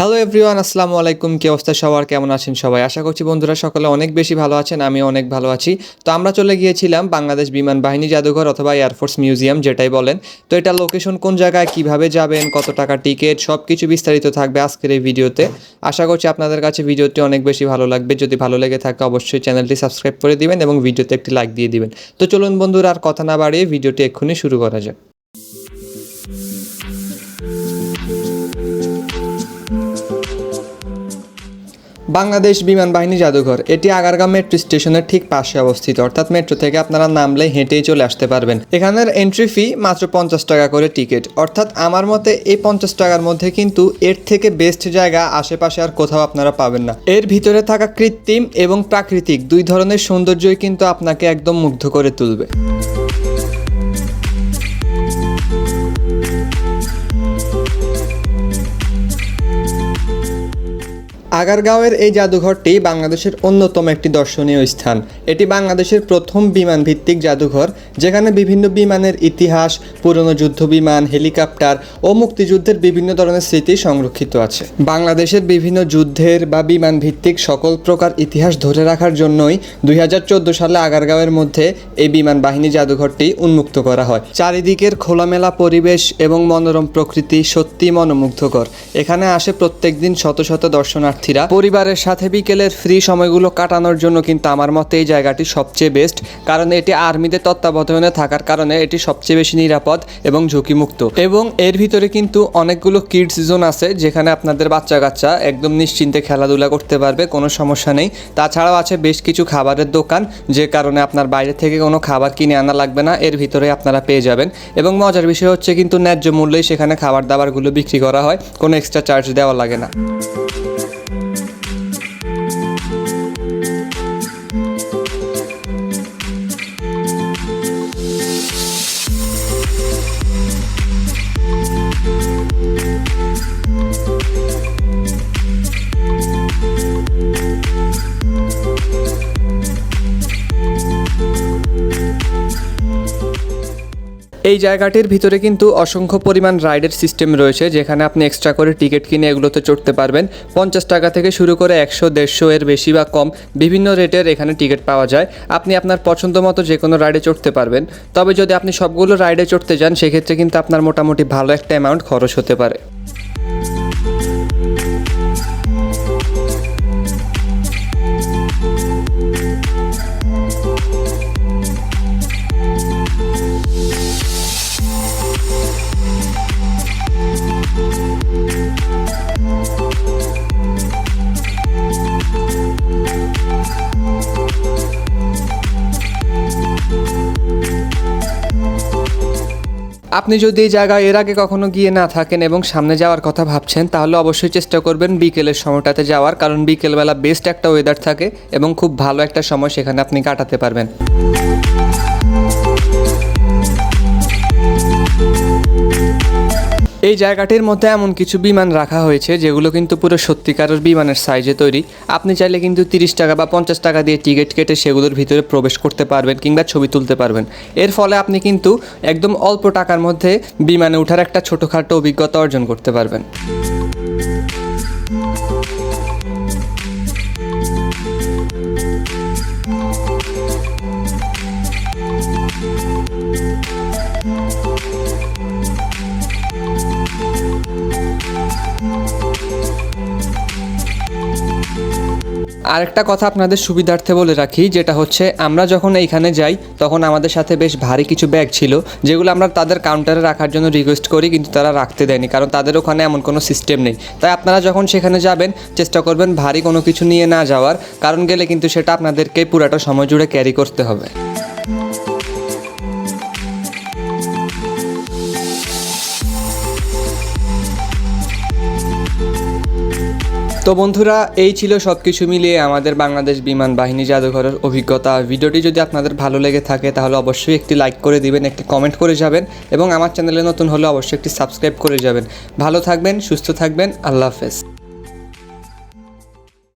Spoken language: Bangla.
হ্যালো এভরিওয়ান, আসসালামু আলাইকুম। কি অবস্থা সবার, কেমন আছেন সবাই? আশা করছি বন্ধুরা সকলে অনেক বেশি ভালো আছেন, আমিও অনেক ভালো আছি। তো আমরা চলে গিয়েছিলাম বাংলাদেশ বিমান বাহিনী জাদুঘর অথবা এয়ারফোর্স মিউজিয়াম, যেটাই বলেন। তো এটা লোকেশন কোন জায়গায়, কিভাবে যাবেন, কত টাকা টিকিট, সব কিছু বিস্তারিত থাকবে আজকের এই ভিডিওতে। আশা করছি আপনাদের কাছে ভিডিওটি অনেক বেশি ভালো লাগবে। যদি ভালো লেগে থাকে অবশ্যই চ্যানেলটি সাবস্ক্রাইব করে দিবেন এবং ভিডিওতে একটি লাইক দিয়ে দিবেন। তো চলুন বন্ধুরা, আর কথা না বাড়িয়ে ভিডিওটি এক্ষুনি শুরু করা যাক। বাংলাদেশ বিমান বাহিনী জাদুঘর, এটি আগারগাঁও মেট্রো স্টেশনের ঠিক পাশে অবস্থিত, অর্থাৎ মেট্রো থেকে আপনারা নামলে হেঁটেই চলে আসতে পারবেন। এখানের এন্ট্রি ফি মাত্র 50 টাকা করে টিকিট, অর্থাৎ আমার মতে এই 50 টাকার মধ্যে কিন্তু এর থেকে বেস্ট জায়গা আশেপাশে আর কোথাও আপনারা পাবেন না। এর ভিতরে থাকা কৃত্রিম এবং প্রাকৃতিক দুই ধরনের সৌন্দর্যই কিন্তু আপনাকে একদম মুগ্ধ করে তুলবে। আগারগাঁওয়ের এই জাদুঘরটি বাংলাদেশের অন্যতম একটি দর্শনীয় স্থান। এটি বাংলাদেশের প্রথম বিমান ভিত্তিক জাদুঘর, যেখানে বিভিন্ন বিমানের ইতিহাস, পুরনো যুদ্ধ বিমান, হেলিকপ্টার ও মুক্তিযুদ্ধের বিভিন্ন ধরনের স্মৃতি সংরক্ষিত আছে। বাংলাদেশের বিভিন্ন যুদ্ধের বা বিমান ভিত্তিক সকল প্রকার ইতিহাস ধরে রাখার জন্যই 2014 সালে আগারগাঁওয়ের মধ্যে এই বিমান বাহিনী জাদুঘরটি উন্মুক্ত করা হয়। চারিদিকের খোলামেলা পরিবেশ এবং মনোরম প্রকৃতি সত্যি মনোমুগ্ধকর। এখানে আসে প্রত্যেক দিন শত শত দর্শনার্থী। পরিবারের সাথে বিকেলের ফ্রি সময়গুলো কাটানোর জন্য কিন্তু আমার মতে এই জায়গাটি সবচেয়ে বেস্ট, কারণ এটি আর্মিদের তত্ত্বাবধানে থাকার কারণে এটি সবচেয়ে বেশি নিরাপদ এবং ঝুঁকিমুক্ত। এবং এর ভিতরে কিন্তু অনেকগুলো কিডস জোন আছে, যেখানে আপনাদের বাচ্চা কাচ্চা একদম নিশ্চিন্তে খেলাধুলা করতে পারবে, কোনো সমস্যা নেই। তাছাড়াও আছে বেশ কিছু খাবারের দোকান, যে কারণে আপনার বাইরে থেকে কোনো খাবার কিনে আনা লাগবে না, এর ভিতরে আপনারা পেয়ে যাবেন। এবং মজার বিষয় হচ্ছে কিন্তু ন্যায্য মূল্যেই সেখানে খাবার দাবারগুলো বিক্রি করা হয়, কোনো এক্সট্রা চার্জ দেওয়া লাগে না। এই জায়গাটির ভিতরে কিন্তু অসংখ্য পরিমাণ রাইডের সিস্টেম রয়েছে, যেখানে আপনি এক্সট্রা করে টিকিট কিনে এগুলোতে চড়তে পারবেন। 50 টাকা থেকে শুরু করে 100-150 এর বেশি বা কম বিভিন্ন রেটের এখানে টিকিট পাওয়া যায়। আপনি আপনার পছন্দ মতো যে কোনো রাইডে চড়তে পারবেন। তবে যদি আপনি সবগুলো রাইডে চড়তে যান সেক্ষেত্রে কিন্তু আপনার মোটামুটি ভালো একটা অ্যামাউন্ট খরচ হতে পারে। আপনি যদি এই জায়গায় এর আগে কখনো গিয়ে না থাকেন এবং সামনে যাওয়ার কথা ভাবছেন, তাহলে অবশ্যই চেষ্টা করবেন বিকেলের সময়টাতে যাওয়ার, কারণ বিকেলবেলা বেস্ট একটা ওয়েদার থাকে এবং খুব ভালো একটা সময় সেখানে আপনি কাটাতে পারবেন। এই জায়গাটির মধ্যে এমন কিছু বিমান রাখা হয়েছে যেগুলো কিন্তু পুরো সত্যিকারের বিমানের সাইজে তৈরি। আপনি চাইলে কিন্তু 30 টাকা বা 50 টাকা দিয়ে টিকিট কেটে সেগুলোর ভিতরে প্রবেশ করতে পারবেন কিংবা ছবি তুলতে পারবেন। এর ফলে আপনি কিন্তু একদম অল্প টাকার মধ্যে বিমানে ওঠার একটা ছোটোখাটো অভিজ্ঞতা অর্জন করতে পারবেন। আরেকটা কথা আপনাদের সুবিধার্থে বলে রাখি, যেটা হচ্ছে আমরা যখন এইখানে যাই তখন আমাদের সাথে বেশ ভারী কিছু ব্যাগ ছিল, যেগুলো আমরা তাদের কাউন্টারে রাখার জন্য রিকোয়েস্ট করি, কিন্তু তারা রাখতে দেয়নি, কারণ তাদের ওখানে এমন কোনো সিস্টেম নেই। তাই আপনারা যখন সেখানে যাবেন চেষ্টা করবেন ভারী কোনো কিছু নিয়ে না যাওয়ার, কারণ গেলে কিন্তু সেটা আপনাদেরকে পুরাটা সময় জুড়ে ক্যারি করতে হবে। তো বন্ধুরা, এই ছিল সব কিছু মিলিয়ে আমাদের বাংলাদেশ বিমান বাহিনী জাদুঘরের অভিজ্ঞতা। ভিডিওটি যদি আপনাদের ভালো লেগে থাকে তাহলে অবশ্যই একটি লাইক করে দিবেন, একটি কমেন্ট করে যাবেন এবং আমার চ্যানেলে নতুন হলে অবশ্যই একটি সাবস্ক্রাইব করে যাবেন। ভালো থাকবেন, সুস্থ থাকবেন, আল্লাহ হাফেজ।